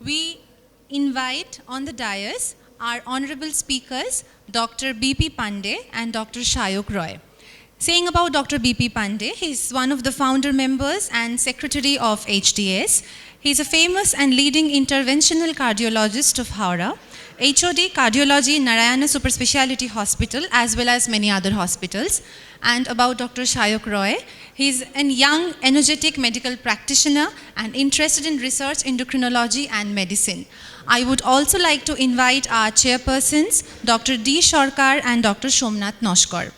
We invite on the dais our honorable speakers, Dr. B.P. Pandey and Dr. Shayok Roy. Saying about Dr. B.P. Pandey, he's one of the founder members and secretary of HDS. He's a famous and leading interventional cardiologist of Howrah, HOD Cardiology Narayana Super Speciality Hospital, as well as many other hospitals. And about Dr. Shayok Roy, he's a young, energetic medical practitioner and interested in research, endocrinology, and medicine. I would also like to invite our chairpersons, Dr. D. Sarkar and Dr. Somnath Noshkar.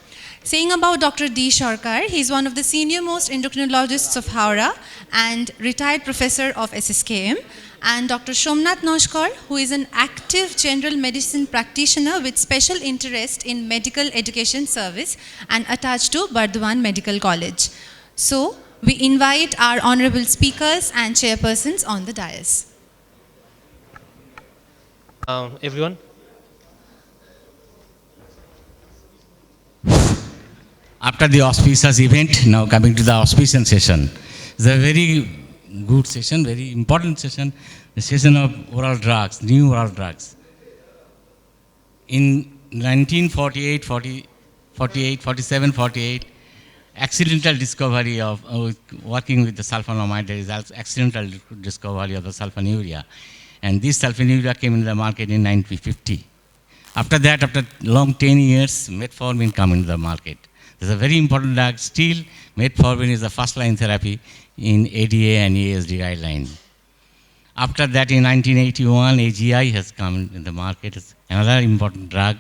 Saying about Dr. D. Sarkar, he is one of the senior most endocrinologists of Howrah and retired professor of SSKM. And Dr. Somnath Noshkar, who is an active general medicine practitioner with special interest in medical education service and attached to Bardhaman Medical College. So, we invite our honorable speakers and chairpersons on the dais. Everyone. After the auspicious event, now coming to the auspicious session. It's a very good session, very important session, the session of oral drugs, new oral drugs. In 1948, 47, 48, accidental discovery of working with the sulfonamide, there is accidental discovery of the sulfonylurea. And this sulfonylurea came into the market in 1950. After that, after long 10 years, metformin came into the market. There's a very important drug. Still, metformin is the first line therapy in ADA and ASD guideline. After that, in 1981, AGI has come in the market. It's another important drug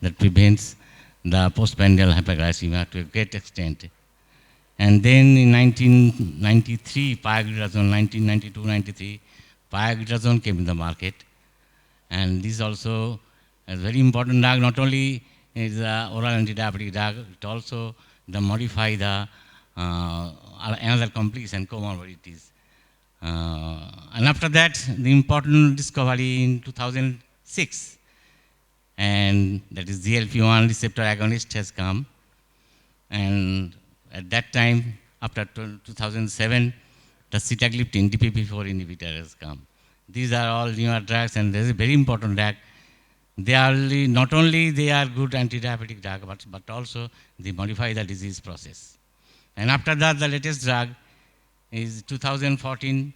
that prevents the postprandial hyperglycemia to a great extent. And then in 1993, pioglitazone, 1992-93, pioglitazone came in the market. And this also a very important drug, not only is oral antidiabetic drug, it also modify the another complication, comorbidities. And after that, the important discovery in 2006, and that is GLP-1 receptor agonist has come. And at that time, after 2007, the sitagliptin, DPP-4 inhibitor has come. These are all newer drugs, and this is a very important drug. They are not only they are good antidiabetic drug, but also they modify the disease process. And after that, the latest drug is 2014,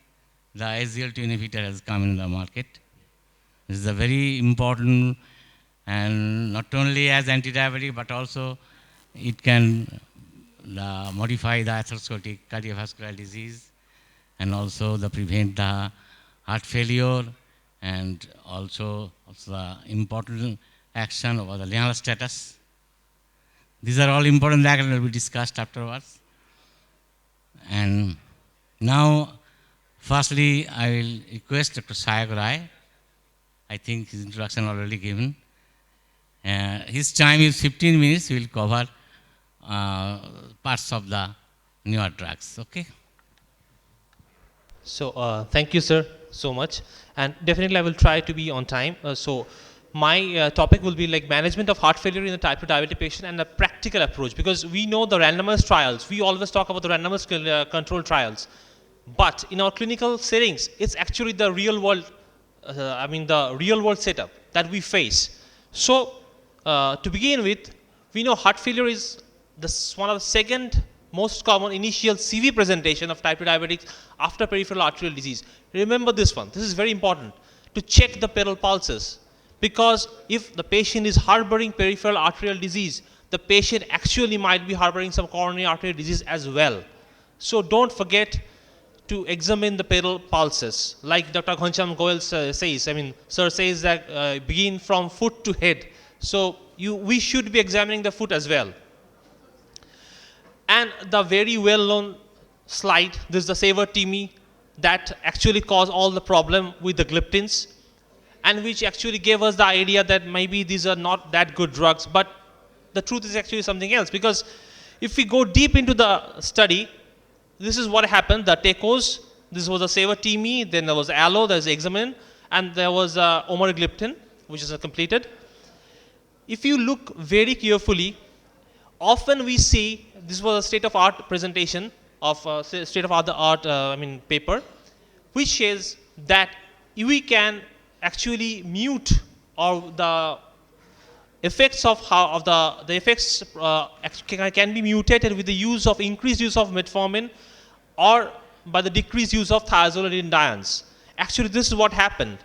the SGLT inhibitor has come in the market. This is a very important, and not only as antidiabetic, but also it can modify the atherosclerotic cardiovascular disease, and also prevent the heart failure, and also the important action over the renal status. These are all important that will be discussed afterwards. And now, firstly, I will request Dr. Shayok Roy. I think his introduction already given. His time is 15 minutes. He will cover parts of the newer drugs. Okay. So thank you, sir, so much. And definitely I will try to be on time. So my topic will be like management of heart failure in the type 2 diabetic patient and a practical approach, because we know the randomized trials. We always talk about the randomized control trials. But in our clinical settings, it's actually the real world, the real world setup that we face. So to begin with, we know heart failure is one of the second most common initial CV presentation of type 2 diabetics after peripheral arterial disease. Remember this one. This is very important to check the pedal pulses, because if the patient is harboring peripheral arterial disease, the patient actually might be harboring some coronary arterial disease as well. So don't forget to examine the pedal pulses. Like Dr. Ghanshyam Goyal says, sir says that begin from foot to head. So we should be examining the foot as well. And the very well-known slide, this is the Saver-TIMI that actually caused all the problem with the gliptins, and which actually gave us the idea that maybe these are not that good drugs, but the truth is actually something else. Because if we go deep into the study, this is what happened. The TECOS, this was a Saver-TIMI, then there was ALLO, there's Examin, and there was Omarogliptin, which is completed. If you look very carefully, often we see, this was a state-of-art presentation of state-of-art paper, which says that we can actually mute or the effects of how of the effects can be mutated with the use of increased use of metformin or by the decreased use of thiazolidinediones. Actually, this is what happened.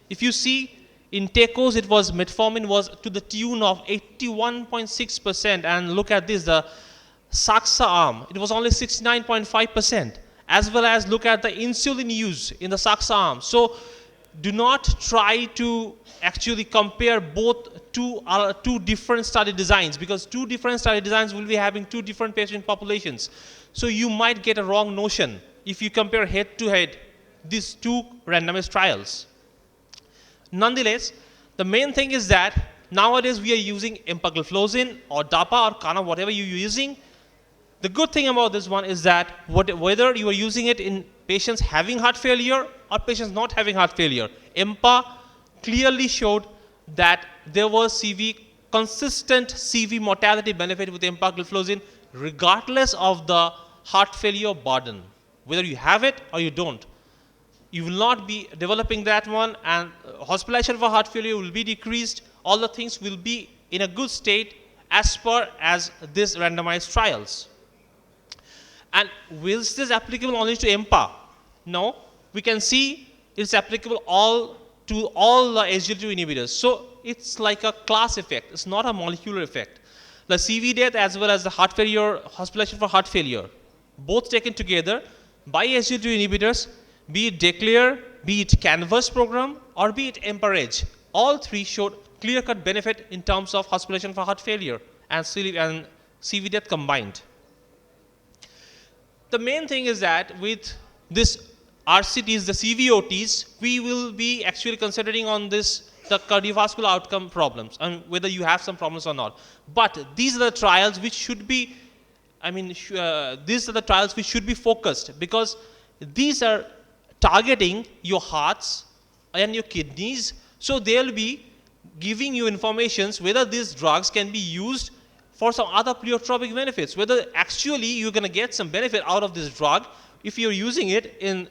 If you see in TECOS, it was metformin was to the tune of 81.6%, and look at this, the Saxa arm, it was only 69.5%, as well as look at the insulin use in the Saxa arm. So do not try to actually compare both two different study designs, because two different study designs will be having two different patient populations. So you might get a wrong notion if you compare head to head these two randomized trials. Nonetheless, the main thing is that nowadays we are using empagliflozin or DAPA or CANA, whatever you're using. The good thing about this one is that whether you are using it in patients having heart failure or patients not having heart failure, EMPA clearly showed that there was consistent CV mortality benefit with empagliflozin regardless of the heart failure burden. Whether you have it or you don't, you will not be developing that one, and hospitalization for heart failure will be decreased. All the things will be in a good state as per as these randomized trials. And is this applicable only to EMPA? No, we can see it's applicable to all the SGLT2 inhibitors. So it's like a class effect. It's not a molecular effect. The CV death as well as the heart failure, hospitalization for heart failure, both taken together by SGLT2 inhibitors, be it DECLARE, be it CANVAS program, or be it EMPA-REG, all three showed clear-cut benefit in terms of hospitalization for heart failure and CV death combined. The main thing is that with this RCTs, the CVOTs, we will be actually considering on this the cardiovascular outcome problems and whether you have some problems or not. But these are the trials which should be, these are the trials which should be focused, because these are targeting your hearts and your kidneys. So they'll be giving you informations whether these drugs can be used for some other pleiotropic benefits, whether actually you're going to get some benefit out of this drug if you're using it in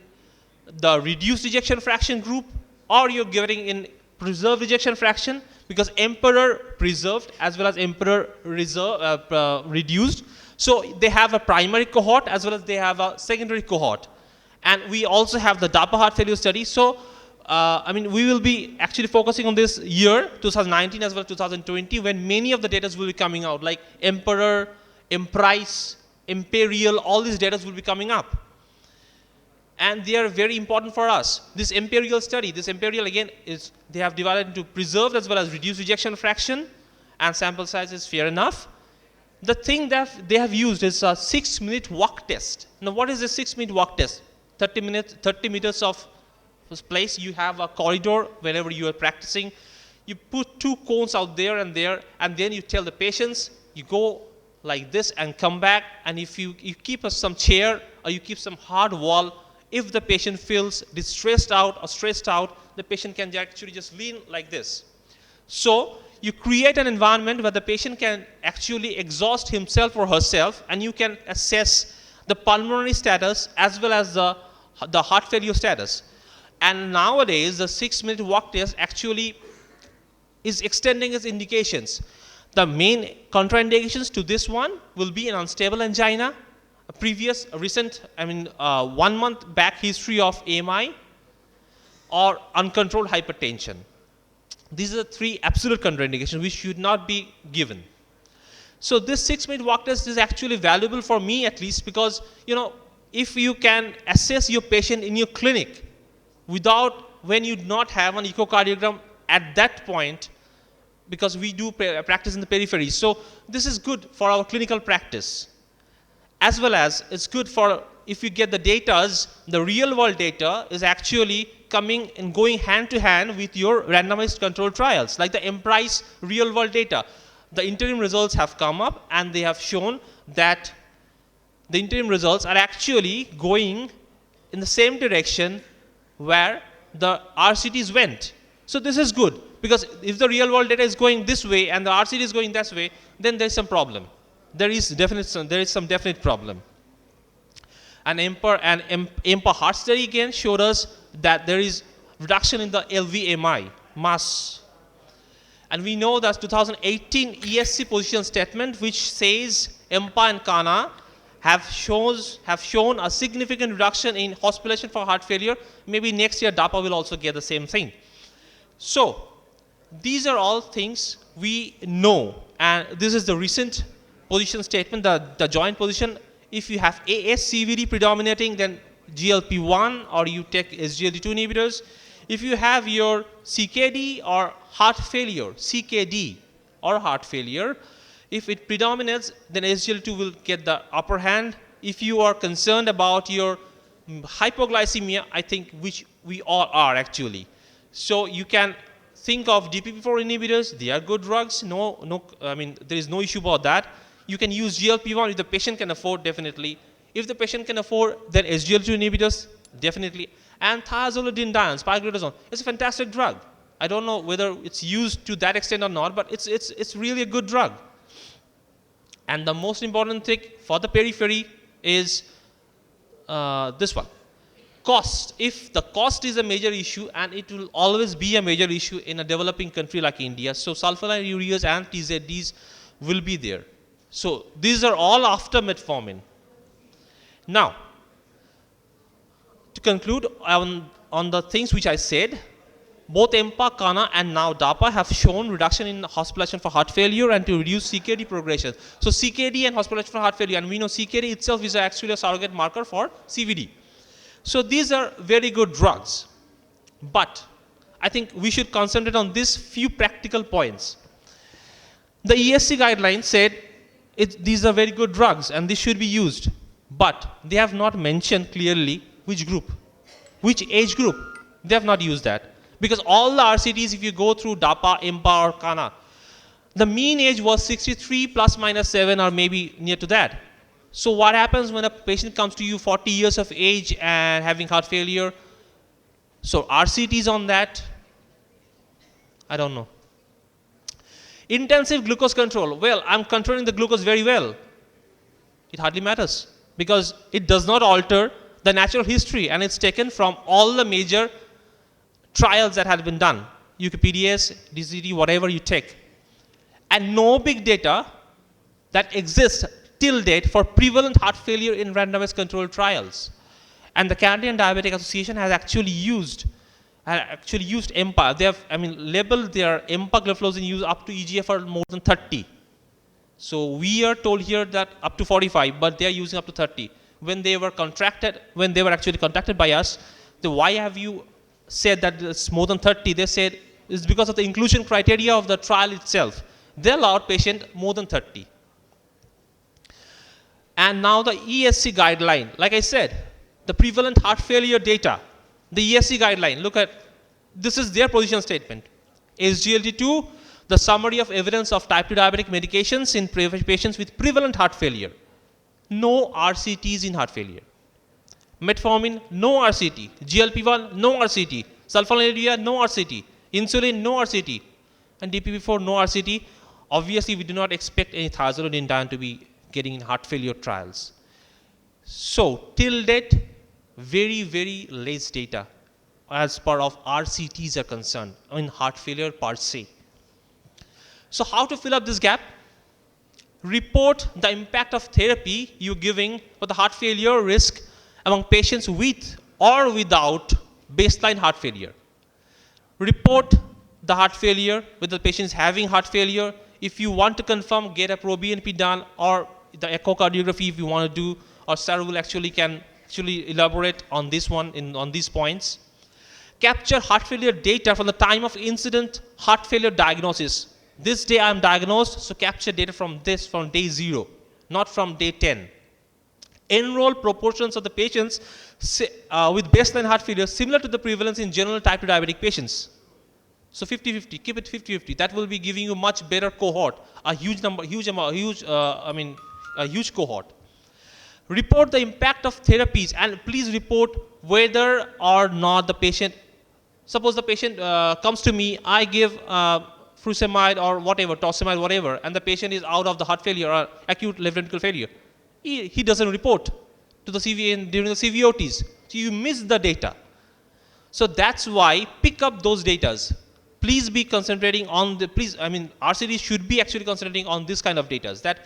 the reduced ejection fraction group or you're getting in preserved ejection fraction, because Emperor preserved as well as Emperor reduced. So they have a primary cohort as well as they have a secondary cohort. And we also have the DAPA heart failure study. So, we will be actually focusing on this year, 2019 as well as 2020, when many of the data will be coming out, like Emperor, Emprise, Imperial, all these data will be coming up. And they are very important for us. This Imperial study, again, they have divided into preserved as well as reduced ejection fraction, and sample size is fair enough. The thing that they have used is a 6-minute walk test. Now, what is a 6-minute walk test? 30 meters of place, you have a corridor whenever you are practicing. You put 2 cones out there, and then you tell the patients, you go like this and come back, and if you keep some chair or you keep some hard wall, if the patient feels distressed out or stressed out, the patient can actually just lean like this. So you create an environment where the patient can actually exhaust himself or herself, and you can assess the pulmonary status as well as the heart failure status. And nowadays, the 6-minute walk test actually is extending its indications. The main contraindications to this one will be an unstable angina, a recent 1 month back history of AMI, or uncontrolled hypertension. These are the 3 absolute contraindications which should not be given. So this 6-minute walk test is actually valuable for me, at least, because if you can assess your patient in your clinic when you do not have an echocardiogram at that point, because we do practice in the periphery. So this is good for our clinical practice, as well as it's good for if you get the data. The real world data is actually coming and going hand to hand with your randomized controlled trials, like the Emprise real world data. The interim results have come up, and they have shown that the interim results are actually going in the same direction where the RCTs went. So this is good, because if the real world data is going this way and the RCT is going that way, then there is some problem. There is some definite problem. And EMPA heart study again showed us that there is reduction in the LVMI, mass. And we know that 2018 ESC position statement, which says EMPA and CANA have shown a significant reduction in hospitalization for heart failure. Maybe next year DAPA will also get the same thing. So these are all things we know, and this is the recent position statement, the joint position. If you have ASCVD predominating, then GLP-1 or you take SGLT2 inhibitors. If you have your CKD or heart failure, CKD or heart failure, if it predominates, then SGLT2 will get the upper hand. If you are concerned about your hypoglycemia, I think which we all are actually. So you can think of DPP-4 inhibitors. They are good drugs. There is no issue about that. You can use GLP-1 if the patient can afford, definitely. If the patient can afford, then SGLT2 inhibitors, definitely. And thiazolidinedione, pioglitazone, it's a fantastic drug. I don't know whether it's used to that extent or not, but it's really a good drug. And the most important thing for the periphery is this one. Cost. If the cost is a major issue, and it will always be a major issue in a developing country like India, so sulfonylureas and TZDs will be there. So these are all after metformin. Now, to conclude on the things which I said, both EMPA, CANA and now DAPA have shown reduction in hospitalization for heart failure and to reduce CKD progression. So CKD and hospitalization for heart failure, and we know CKD itself is actually a surrogate marker for CVD. So these are very good drugs. But I think we should concentrate on these few practical points. The ESC guidelines said these are very good drugs and these should be used. But they have not mentioned clearly which group, which age group. They have not used that. Because all the RCTs, if you go through DAPA, EMPA or CANA, the mean age was 63 plus minus 7 or maybe near to that. So what happens when a patient comes to you 40 years of age and having heart failure? So RCTs on that, I don't know. Intensive glucose control. Well, I'm controlling the glucose very well. It hardly matters because it does not alter the natural history, and it's taken from all the major trials that have been done, UKPDS, DCT, whatever you take. And no big data that exists till date for prevalent heart failure in randomized controlled trials. And the Canadian Diabetic Association has actually used EMPA. They have, labeled their EMPA gliflozin use up to EGFR more than 30. So we are told here that up to 45, but they are using up to 30. When they were actually contacted by us, why have you said that it's more than 30? They said it's because of the inclusion criteria of the trial itself. They allowed patient more than 30. And now the ESC guideline, like I said, the prevalent heart failure data, the ESC guideline, look at, this is their position statement. SGLT2, the summary of evidence of type 2 diabetic medications in patients with prevalent heart failure. No RCTs in heart failure. Metformin, no RCT. GLP-1, no RCT. Sulfonylurea, no RCT. Insulin, no RCT. And DPP-4, no RCT. Obviously, we do not expect any thiazolidinedione to be getting in heart failure trials. So, till date, very, very less data as far as RCTs are concerned in heart failure per se. So, how to fill up this gap? Report the impact of therapy you're giving for the heart failure risk among patients with or without baseline heart failure. Report the heart failure with the patients having heart failure. If you want to confirm, get a pro-BNP done, or the echocardiography if you want to do, or Sarah will can elaborate on this one, on these points. Capture heart failure data from the time of incident heart failure diagnosis. This day I am diagnosed, so capture data from day 0, not from day 10. Enroll proportions of the patients with baseline heart failure similar to the prevalence in general type 2 diabetic patients. So 50-50, keep it 50-50. That will be giving you much better cohort, a huge cohort. Report the impact of therapies, and please report whether or not the patient, suppose the patient comes to me, I give furosemide or whatever, torsemide, whatever, and the patient is out of the heart failure or acute left ventricular failure. He doesn't report to the CVA during the CVOTs. So you miss the data. So that's why pick up those datas. Please be concentrating on the, RCD should be actually concentrating on this kind of datas, that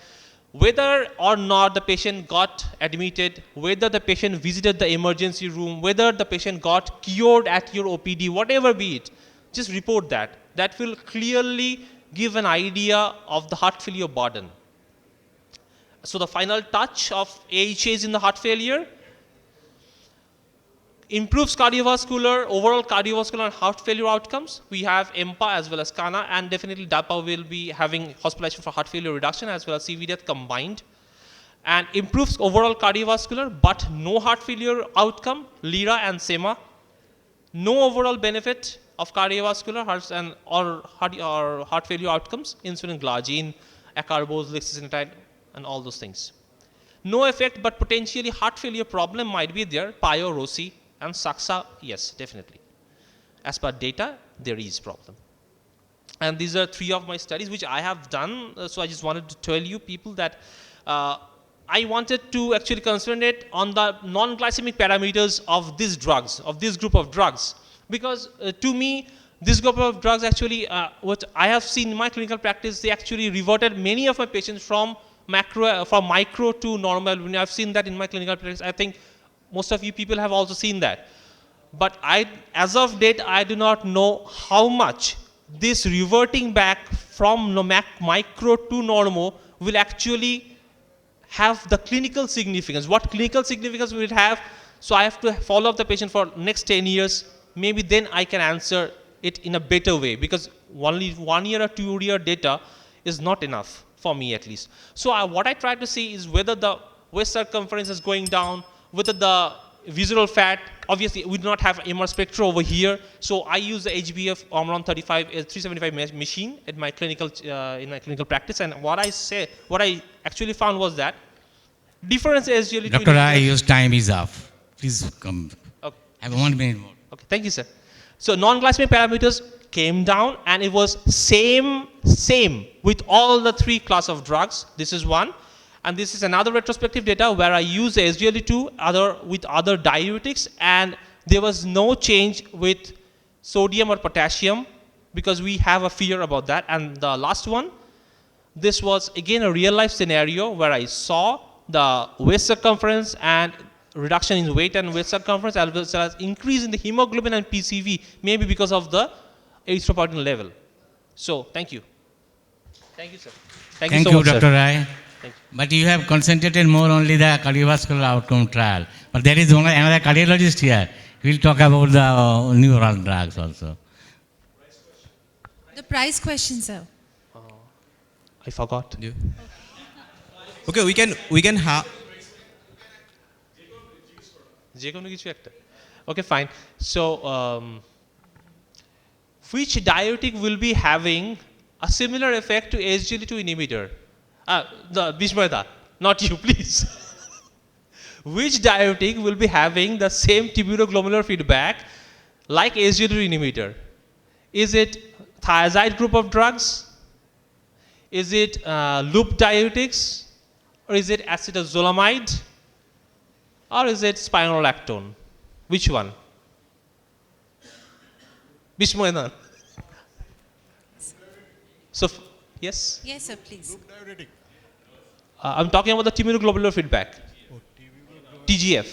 whether or not the patient got admitted, whether the patient visited the emergency room, whether the patient got cured at your OPD, whatever be it, just report that. That will clearly give an idea of the heart failure burden. So the final touch of AHAs in the heart failure: improves cardiovascular, overall cardiovascular and heart failure outcomes. We have EMPA as well as CANA, and definitely DAPA will be having hospitalization for heart failure reduction as well as CV death combined. And improves overall cardiovascular, but no heart failure outcome, LIRA and SEMA. No overall benefit of cardiovascular or heart failure outcomes, insulin glargine, acarbose, lexacenatide, and all those things. No effect, but potentially heart failure problem might be there, PIO, ROSI, and SAXA, yes, definitely. As per data, there is problem. And these are 3 of my studies which I have done. So I just wanted to tell you people that I wanted to actually concentrate on the non-glycemic parameters of these drugs, of this group of drugs. Because to me, this group of drugs actually, what I have seen in my clinical practice, they actually reverted many of my patients from micro to normal. When I've seen that in my clinical practice, I think most of you people have also seen that. But as of date, I do not know how much this reverting back from micro to normal will actually have the clinical significance. What clinical significance will it have? So I have to follow up the patient for next 10 years. Maybe then I can answer it in a better way, because only 1 year or 2 year data is not enough for me at least. So what I try to see is whether the waist circumference is going down, whether the visceral fat, obviously we do not have MR spectra over here, so I use the HbF Omron 375 machine in my clinical practice, and what I actually found was that difference SGLT2. Dr. Rai, your time is up. Please come. Okay. Have 1 minute more. Okay, thank you, sir. So non-glycemic parameters came down, and it was same with all the 3 class of drugs. This is one. And this is another retrospective data where I use the SGLT2 with other diuretics, and there was no change with sodium or potassium, because we have a fear about that. And the last one, this was again a real life scenario where I saw the waist circumference and reduction in weight and waist circumference, as well as increase in the hemoglobin and PCV, maybe because of the erythropoietin level. So thank you. Thank you, sir. Thank so you, much, Dr. sir. Rai. Thank you. But you have concentrated more only the cardiovascular outcome trial. But there is another cardiologist here. He will talk about the neural drugs also. The price question, sir. I forgot. Yeah. Okay, we can have. Okay, fine. So, which diuretic will be having a similar effect to SGLT2 inhibitor? The Bishmada, not you, please. Which diuretic will be having the same tubuloglomerular feedback like SGLT2 inhibitor? Is it thiazide group of drugs? Is it loop diuretics? Or is it acetazolamide? Or is it spironolactone? Which one? Bishmoedan. So, yes? Yes, sir, please. I'm talking about the tubuloglomerular feedback. TGF.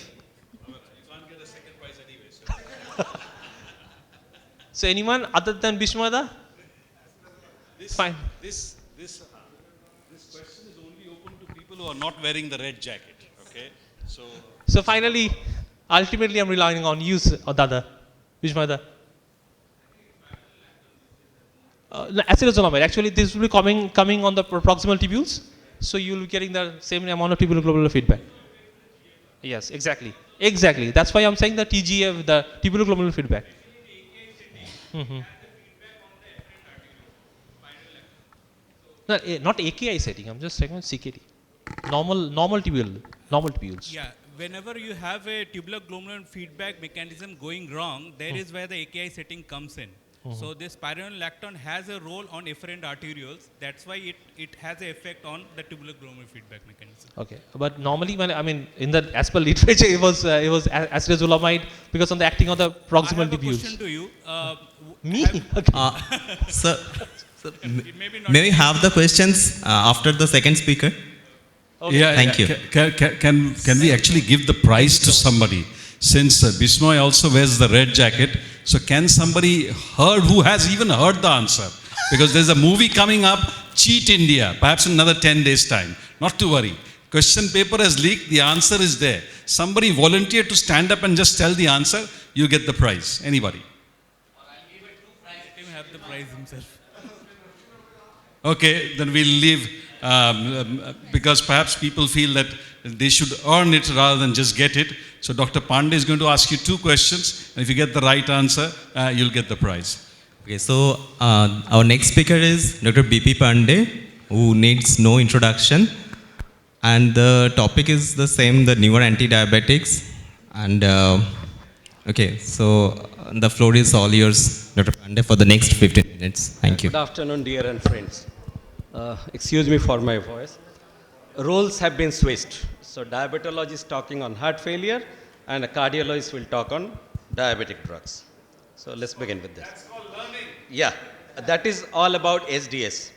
So, anyone other than Bishmoeda? Fine. This question is only open to people who are not wearing the red jacket. Okay, So finally, ultimately, I'm relying on you, or Dada, Bishmoeda. Acetazolamide. Actually, this will be coming on the proximal tubules, so you will be getting the same amount of tubuloglomerular feedback. Yes, exactly. That's why I'm saying the TGF, the tubuloglomerular feedback. No, not AKI setting. I'm just saying CKT. Normal tubules. Yeah, whenever you have a tubular glomerular feedback mechanism going wrong, there is where the AKI setting comes in. So this spironolactone has a role on efferent arterioles. That's why it has an effect on the tubular glomerular feedback mechanism. Okay, but normally when I mean in the as per literature it was acetazolamide because on the acting on the I proximal have a diffuse. question to you. Me? have- Okay. Sir, Maybe not. may we have the questions after the second speaker? Thank you. Can we actually give the prize to somebody? Since Bisnoy also wears the red jacket, so can somebody who has even heard the answer? Because there's a movie coming up, Cheat India, perhaps in another 10 days' time. Not to worry. Question paper has leaked, the answer is there. Somebody volunteer to stand up and just tell the answer, you get the prize. Anybody? Let him have the prize himself. Okay, then we'll leave because perhaps people feel that they should earn it rather than just get it. So Dr. Pandey is going to ask you 2 questions, and if you get the right answer, you'll get the prize. Okay, so our next speaker is Dr. BP Pandey, who needs no introduction. And the topic is the same, the newer anti-diabetics. And okay, so the floor is all yours, Dr. Pandey, for the next 15 minutes. Thank you. Good afternoon, dear and friends. Excuse me for my voice. Roles have been switched. So diabetologist is talking on heart failure and a cardiologist will talk on diabetic drugs. So let's begin with this. That's called learning. Yeah, that is all about SDS.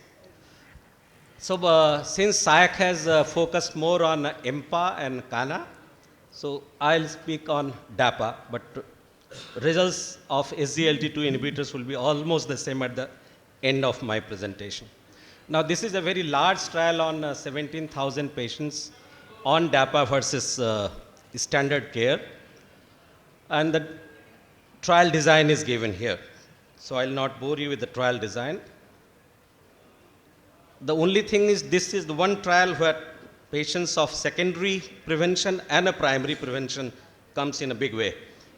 So since SAIC has focused more on EMPA and CANA, so I'll speak on DAPA, but results of SGLT2 inhibitors will be almost the same at the end of my presentation. Now this is a very large trial on 17,000 patients on DAPA versus standard care, and the trial design is given here. So I'll not bore you with the trial design. The only thing is this is the one trial where patients of secondary prevention and a primary prevention comes in a big way.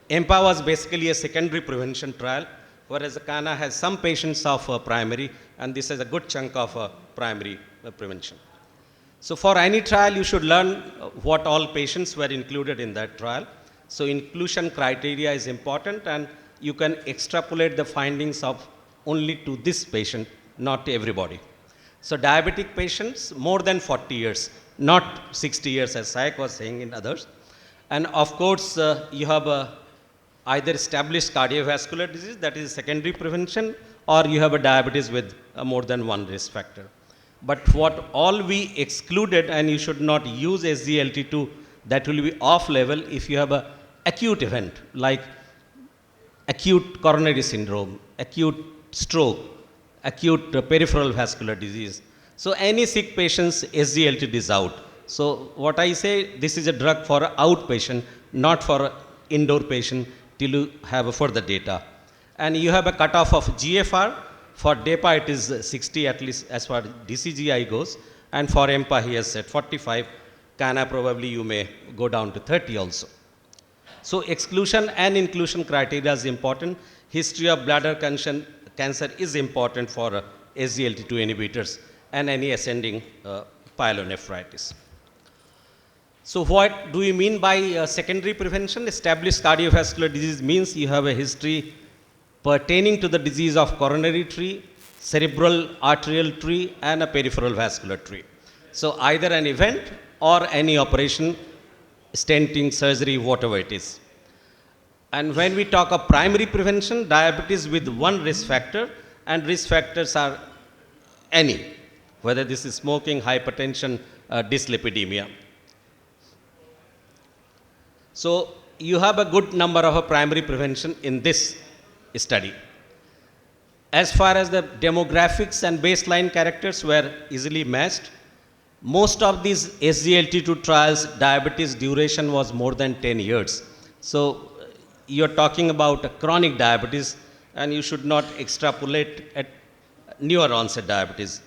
EMPA was basically a secondary prevention trial, whereas CANA has some patients of primary, and this is a good chunk of primary prevention. So for any trial, you should learn what all patients were included in that trial. So inclusion criteria is important, and you can extrapolate the findings of only to this patient, not to everybody. So diabetic patients more than 40 years, not 60 years as Saik was saying in others. And of course, you have either established cardiovascular disease, that is secondary prevention, or you have a diabetes with more than one risk factor. But what all we excluded, and you should not use SGLT2, that will be off level if you have a acute event like acute coronary syndrome, acute stroke, acute peripheral vascular disease. So any sick patients, SGLT is out. So what I say, this is a drug for an outpatient, not for an indoor patient till you have further data. And you have a cutoff of GFR. For DEPA it is 60 at least as far as DCGI goes. And for EMPA he has said 45. CANA probably you may go down to 30 also. So exclusion and inclusion criteria is important. History of bladder cancer is important for SGLT2 inhibitors and any ascending pyelonephritis. So what do we mean by secondary prevention? Established cardiovascular disease means you have a history pertaining to the disease of coronary tree, cerebral arterial tree, and a peripheral vascular tree. So either an event or any operation, stenting, surgery, whatever it is. And when we talk of primary prevention, diabetes with one risk factor, and risk factors are any, whether this is smoking, hypertension, dyslipidemia. So you have a good number of a primary prevention in this study. As far as the demographics and baseline characters were easily matched, most of these SGLT2 trials, diabetes duration was more than 10 years. So you're talking about chronic diabetes, and you should not extrapolate at newer onset diabetes.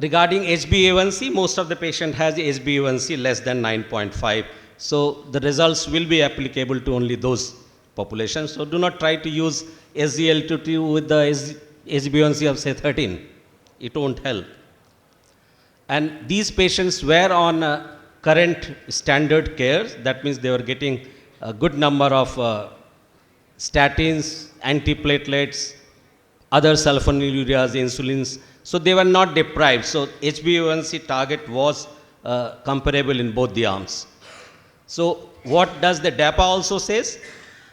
Regarding HbA1c, most of the patient has HbA1c less than 9.5. So the results will be applicable to only those populations. So do not try to use SGLT2 with the HbA1c of say 13. It won't help. And these patients were on current standard care. That means they were getting a good number of statins, antiplatelets, other sulfonylureas, insulins. So they were not deprived. So HbA1c target was comparable in both the arms. So what does the DAPA also says?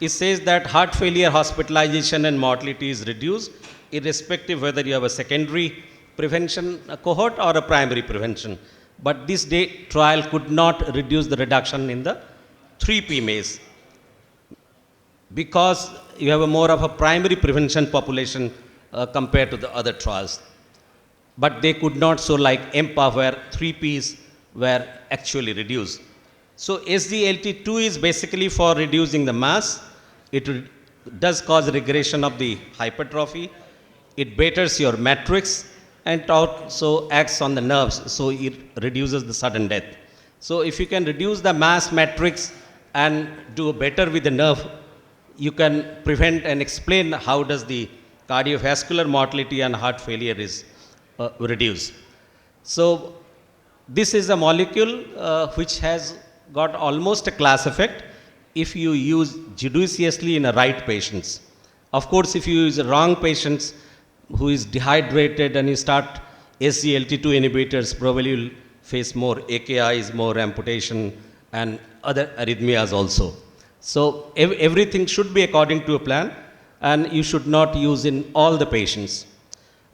It says that heart failure hospitalization and mortality is reduced irrespective whether you have a secondary prevention cohort or a primary prevention. But this trial could not reduce the reduction in the 3P MACE because you have a more of a primary prevention population compared to the other trials. But they could not show like EMPA where 3Ps were actually reduced. So SGLT2 is basically for reducing the mass. It does cause regression of the hypertrophy. It betters your matrix and it also acts on the nerves, so it reduces the sudden death. So if you can reduce the mass matrix and do better with the nerve, you can prevent and explain how does the cardiovascular mortality and heart failure is reduced. So this is a molecule which has got almost a class effect if you use judiciously in the right patients. Of course, if you use the wrong patients who is dehydrated and you start SGLT2 inhibitors, probably you'll face more AKIs, more amputation and other arrhythmias also. So everything should be according to a plan and you should not use in all the patients.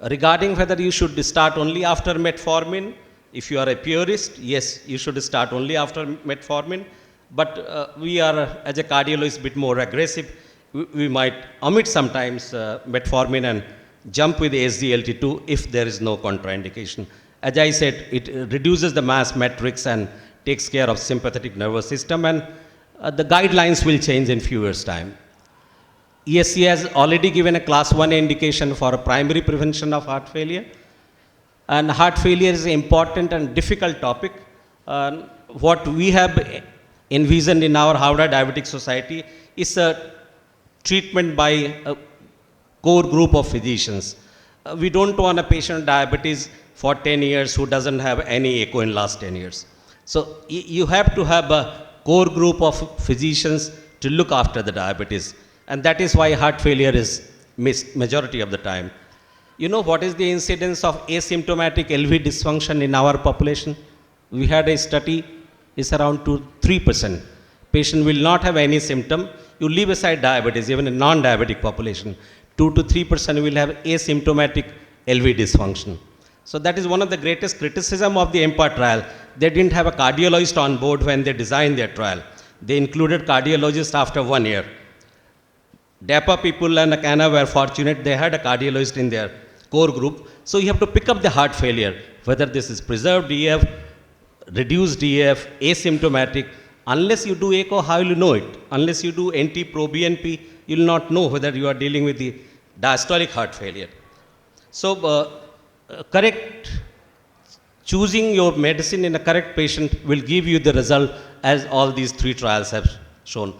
Regarding whether you should start only after metformin, if you are a purist, yes, you should start only after metformin. But we are, as a cardiologist, a bit more aggressive. We might omit sometimes metformin and jump with SGLT2 if there is no contraindication. As I said, it reduces the mass matrix and takes care of sympathetic nervous system, and the guidelines will change in few years' time. ESC has already given a class 1 indication for a primary prevention of heart failure. And heart failure is an important and difficult topic. What we have envisioned in our Howrah Diabetic Society is a treatment by a core group of physicians. We don't want a patient with diabetes for 10 years who doesn't have any echo in last 10 years. So you have to have a core group of physicians to look after the diabetes. And that is why heart failure is missed majority of the time. You know what is the incidence of asymptomatic LV dysfunction in our population? We had a study, it's around 2-3%. Patient will not have any symptom. You leave aside diabetes, even a non-diabetic population, 2 to 3% will have asymptomatic LV dysfunction. So that is one of the greatest criticism of the EMPA trial. They didn't have a cardiologist on board when they designed their trial. They included cardiologists after 1 year. DAPA people and ACANA were fortunate, they had a cardiologist in their core group. So you have to pick up the heart failure, whether this is preserved EF, reduced EF, asymptomatic. Unless you do echo, how will you know it? Unless you do NT-proBNP, you will not know whether you are dealing with the diastolic heart failure. So correct, choosing your medicine in a correct patient will give you the result as all these 3 trials have shown.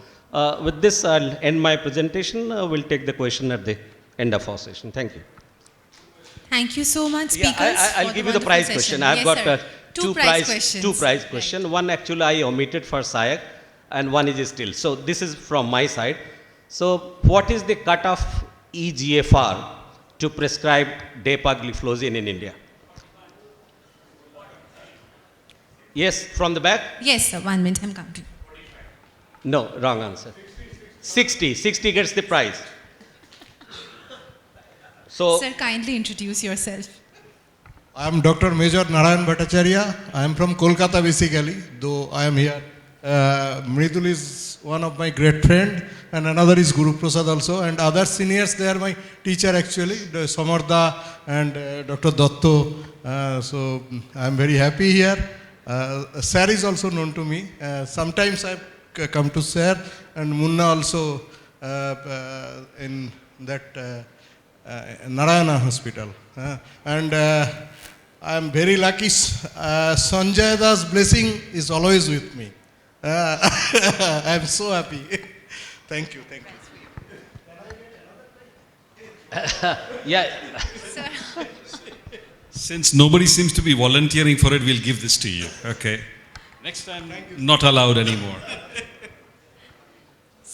With this, I'll end my presentation. We'll take the question at the end of our session. Thank you. Thank you so much, speakers. Yeah, I'll give you the prize question. I've got two prize questions. One actually I omitted for SIAC and one is still. So this is from my side. So what is the cutoff eGFR to prescribe dapagliflozin in India? Yes, from the back? Yes, sir. 1 minute, I'm counting. No, wrong answer. 60 gets the prize. So, Sir, kindly introduce yourself. I am Dr. Major Narayan Bhattacharya. I am from Kolkata basically, though I am here. Mridul is one of my great friend and another is Guru Prasad also, and other seniors, they are my teacher actually, Samarda and Dr. Datto. So I am very happy here. Sir is also known to me. Sometimes I come to Sir and Munna also in that Narayana Hospital. And I am very lucky. Sanjay Das' blessing is always with me. I am so happy. Thank you. yeah. Sir. Since nobody seems to be volunteering for it, we'll give this to you. Okay. Next time, not allowed anymore.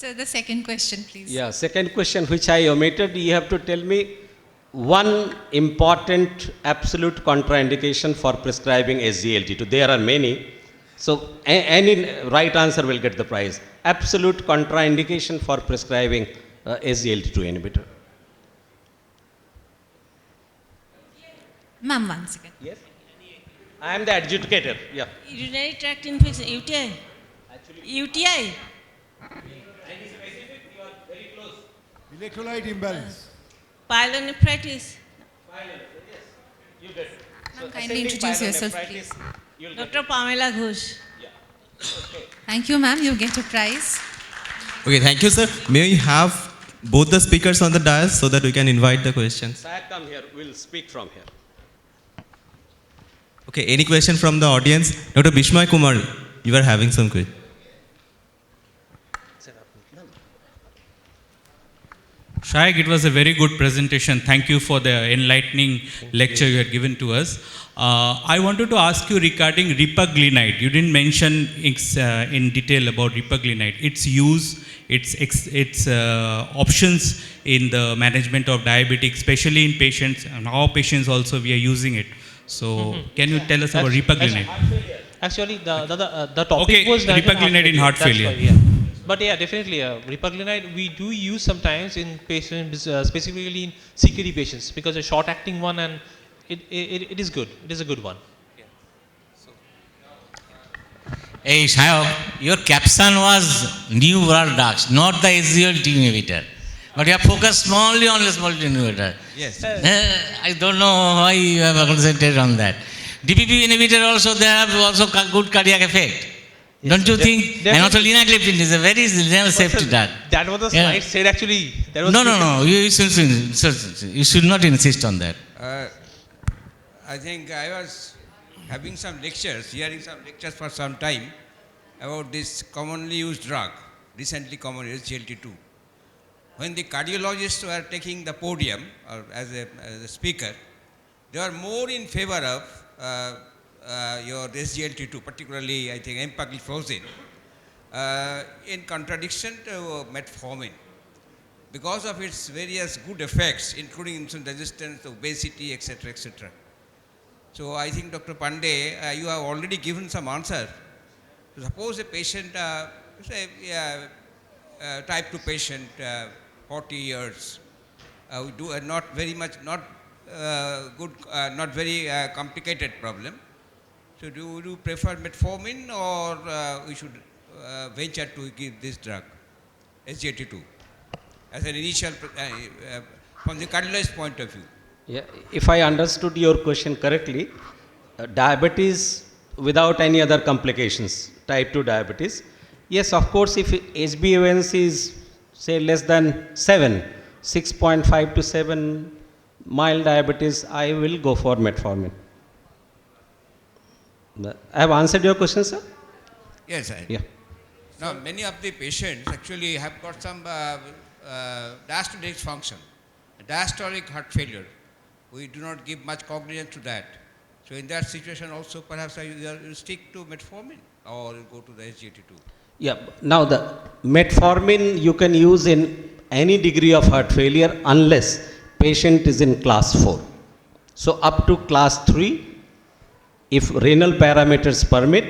So the second question, please. Yeah, second question which I omitted, you have to tell me one important absolute contraindication for prescribing SGLT2. There are many. So any right answer will get the prize. Absolute contraindication for prescribing SGLT2 inhibitor. Ma'am, one second. Yes. I am the adjudicator. Yeah. Urinary tract infection, UTI. UTI. Electrolyte imbalance. Pyelonephritis. You get. Ma'am, kindly introduce yourself, please. Dr. Pamela Ghosh. Thank you, ma'am. You get a prize. Okay, thank you, sir. May we have both the speakers on the dais so that we can invite the questions? Sir, come here. We'll speak from here. Okay, any question from the audience? Dr. Bishmoy Kumar, you are having some question. Shayak, it was a very good presentation. Thank you for the enlightening lecture you had given to us. I wanted to ask you regarding ripaglinide. You didn't mention in detail about ripaglinide, its use, its options in the management of diabetic, especially in patients, and our patients also we are using it. So, can you tell us about ripaglinide? Actually, the topic Okay, was ripaglinide in heart That's failure. why, yeah. But yeah, definitely, ripaglinide we do use sometimes in patients, specifically in CKD patients, because a short-acting one, and it is good. It is a good one. Hey, Shayok, your caption was new world drugs, not the SGLT inhibitor. But you have focused only on the small inhibitor. Yes. I don't know why you have concentrated on that. DPP inhibitor also, they have also good cardiac effect. Yes, Don't you sir. think? And also linagliptin is a very renal safety drug. That was the Yeah. slide said actually. That was No. You should not insist on that. I think I was having some lectures, hearing some lectures for some time about this commonly used drug, recently commonly used GLT2. When the cardiologists were taking the podium or as a speaker, they were more in favor of your SGLT2, particularly I think empagliflozin, in contradiction to metformin, because of its various good effects, including insulin resistance, obesity, etc., etc. So I think Dr. Pandey, you have already given some answer. So suppose a patient, say type 2 patient, 40 years, we do not very much, not good, not very complicated problem. So do you prefer metformin, or we should venture to give this drug, SGLT2, as an initial, from the cardiologist point of view? Yeah, if I understood your question correctly, diabetes without any other complications, type 2 diabetes, yes, of course, if HbA1c is say less than 7, 6.5 to 7, mild diabetes, I will go for metformin. I have answered your question, sir? Yes, I. Yeah. Now, many of the patients actually have got some diastolic dysfunction, diastolic heart failure. We do not give much cognizance to that. So in that situation also perhaps you stick to metformin or you go to the SGLT2. Yeah, now the metformin you can use in any degree of heart failure unless patient is in class 4. So up to class 3, if renal parameters permit,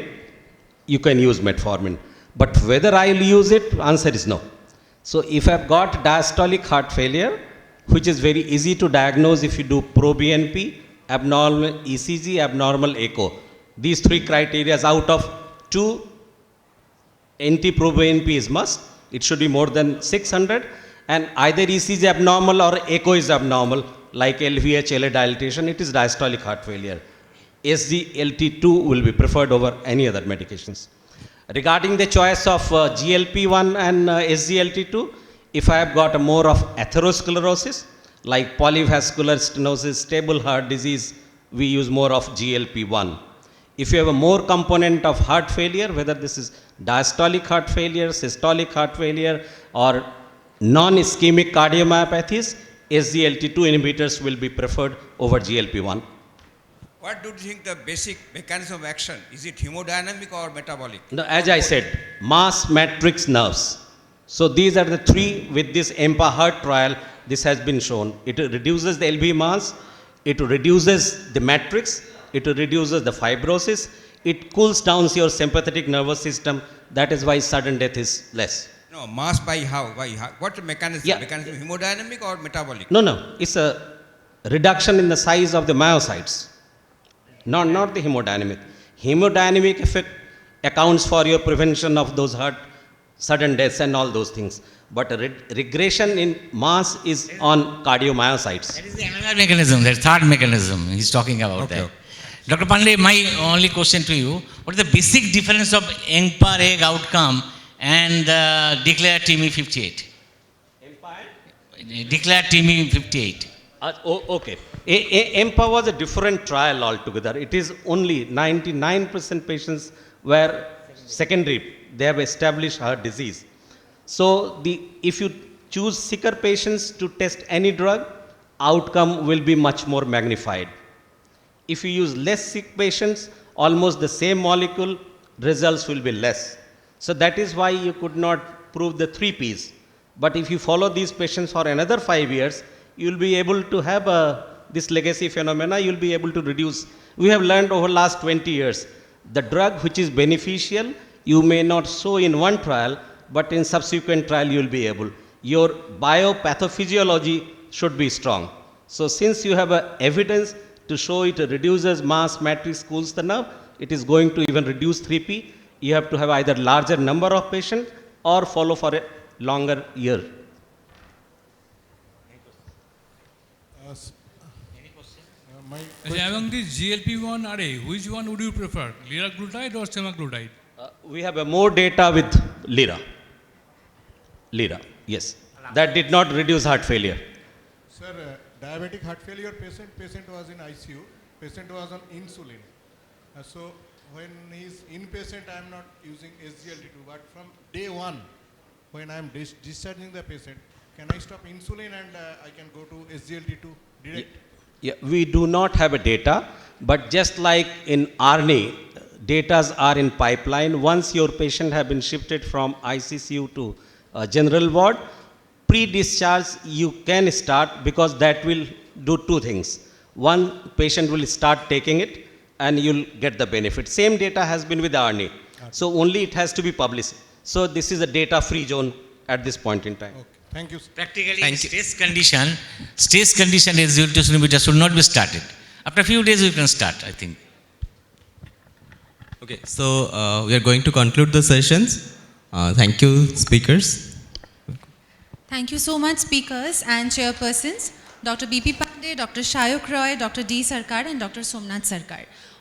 you can use metformin. But whether I will use it, answer is no. So if I've got diastolic heart failure, which is very easy to diagnose if you do pro-BNP, abnormal ECG, abnormal echo. These 3 criteria out of 2, NT-proBNP is must. It should be more than 600, and either ECG abnormal or echo is abnormal, like LVH, LA dilatation, it is diastolic heart failure. SGLT2 will be preferred over any other medications. Regarding the choice of GLP-1 and SGLT2, if I have got a more of atherosclerosis, like polyvascular stenosis, stable heart disease, we use more of GLP-1. If you have a more component of heart failure, whether this is diastolic heart failure, systolic heart failure, or non-ischemic cardiomyopathies, SGLT2 inhibitors will be preferred over GLP-1. What do you think the basic mechanism of action? Is it hemodynamic or metabolic? No, as I said, mass matrix nerves. So these are the three with this EMPA-HERT trial, this has been shown. It reduces the LV mass, it reduces the matrix, it reduces the fibrosis, it cools down your sympathetic nervous system. That is why sudden death is less. No, mass by how? What's the mechanism? Yeah. Mechanism hemodynamic or metabolic? No, it's a reduction in the size of the myocytes, not the hemodynamic. Hemodynamic effect accounts for your prevention of those heart, sudden deaths and all those things. But regression in mass is on cardiomyocytes. That is the another mechanism, that third mechanism he's talking about that. Dr. Pandey, my only question to you, what is the basic difference of EMPA-REG outcome and declared TIMI 58? Declared TIMI 58. Okay. EMPA was a different trial altogether. It is only 99% patients were secondary. They have established heart disease. So if you choose sicker patients to test any drug, outcome will be much more magnified. If you use less sick patients, almost the same molecule, results will be less. So that is why you could not prove the 3 Ps. But if you follow these patients for another 5 years, you will be able to have this legacy phenomena, you will be able to reduce. We have learned over last 20 years, the drug which is beneficial, you may not show in one trial, but in subsequent trial you will be able. Your biopathophysiciology should be strong. So since you have evidence to show it reduces mass, matrix, cools the nerve, it is going to even reduce 3P. You have to have either larger number of patients or follow for a longer year. Among these GLP-1 RA, which one would you prefer, liraglutide or semaglutide? We have more data with Lira. Lira, yes. That did not reduce heart failure. Sir, diabetic heart failure patient was in ICU, patient was on insulin. So when he is inpatient, I am not using SGLT2, but from day one, when I am discharging the patient, can I stop insulin and I can go to SGLT2 direct? Yeah, we do not have a data, but just like in ARNI, data are in pipeline. Once your patient have been shifted from ICCU to general ward, pre-discharge you can start, because that will do 2 things. One, patient will start taking it and you'll get the benefit. Same data has been with ARNI. So only it has to be published. So this is a data-free zone at this point in time. Okay. Thank you, sir. Practically, stress condition SGLT2 inhibitor should not be started. After a few days, you can start, I think. Okay, so we are going to conclude the sessions. Thank you, speakers. Thank you so much, speakers and chairpersons, Dr. BP Pandey, Dr. Shayok Roy, Dr. D. Sarkar, and Dr. Somnath Sarkar.